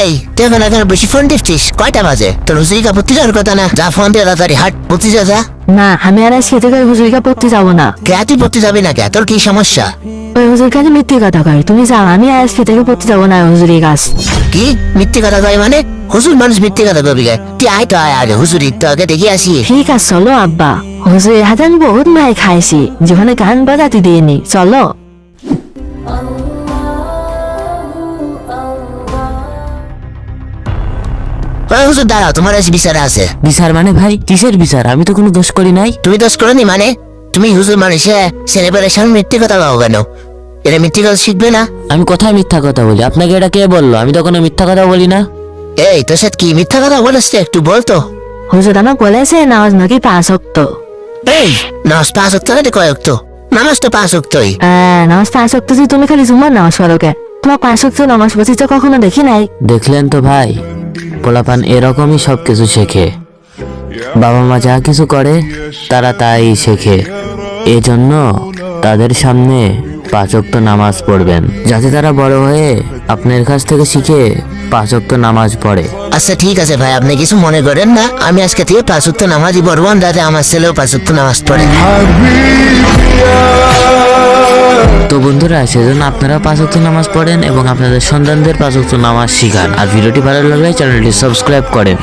এই তুই এখন এখানে বেশি ফোন টিপছিস, কয়টা বাজে? তোর হুজুরিকা পড়তে যাওয়ার কথা না? যা ফোন দিয়ে তাড়াতাড়ি হাট, পড়তে যা। না, আমি আর আজকে থেকে ওই হুজুরিকা পড়তে যাবো না। কে তুই পড়তে যাবি না কে? তোর কি সমস্যা? ওই হুজুর কাছে মিথ্যে কথা কয়, তুমি যাও, আমি আর আজকে থেকে পড়তে যাবো না হুজুরি কাজ। কি মিথ্যে কথা কয় মানে? হুজুর মানুষ মিথ্যে কথা কবি গায়? তুই আয় তো আয়, আগে হুজুরি তো আগে দেখে আসি। ঠিক আছে চলো আব্বা, হুজুরের হাতে আমি বহুত মাই খাইছি, যেখানে গান বাজাতে দিইনি, চলো। হুজুর দাঁড়াও, তোমার আজ বিচার আছে। বিচার মানে ভাই কিসের বিচার? আমি তো কোনো দোষ করি নাই। তুমি দোষ করনি মানে? তুমি হুজুর মানুষে ছেলেবেলার সামনে মিথ্যে কথা পাবো কেন? এটা মিথ্যে কথা শিখবে না? আমি কোথায় মিথ্যা কথা বলি? আপনাকে এটা কে বললো? আমি তো কোনো মিথ্যা কথা বলি না। এই তোর সাথে কি মিথ্যা কথা বলেছ? একটু বলতো। হুজুর আমার বলেছে নামাজ নাকি 5 ওয়াক্ত। এই নামাজ 5 ওয়াক্ত না কয়েক তো? নামাজ তো 5 ওয়াক্তই। নামাজ 5 ওয়াক্ত যে, তুমি খালি জুমার নামাজ পড়ো কে? তোমার 5 ওয়াক্ত নামাজ পড়ছি তো কখনো দেখি নাই। দেখলেন তো ভাই, পোলাপান এরকমই সবকিছু শেখে। বাবা মা যা কিছু করে তারা তাই শেখে। এজন্য তাদের সামনে 5 ওয়াক্ত নামাজ পড়বেন, যাতে তারা বড় হয়ে আপনার কাছ থেকে শিখে 5 ওয়াক্ত নামাজ পড়ে। আচ্ছা ঠিক আছে ভাই, আপনি কিছু মনে করেন না, আমি আজকে থেকে 5 ওয়াক্ত নামাজই পড়বো, যাতে আমার ছেলেও 5 ওয়াক্ত নামাজ পড়ে। তো বন্ধুরা, সেজন্য আপনারা 5 ওয়াক্ত নামাজ পড়েন এবং আপনাদের সন্তানদের 5 ওয়াক্ত নামাজ শিখান। আর ভিডিওটি ভালো লাগলে চ্যানেলটি সাবস্ক্রাইব করেন।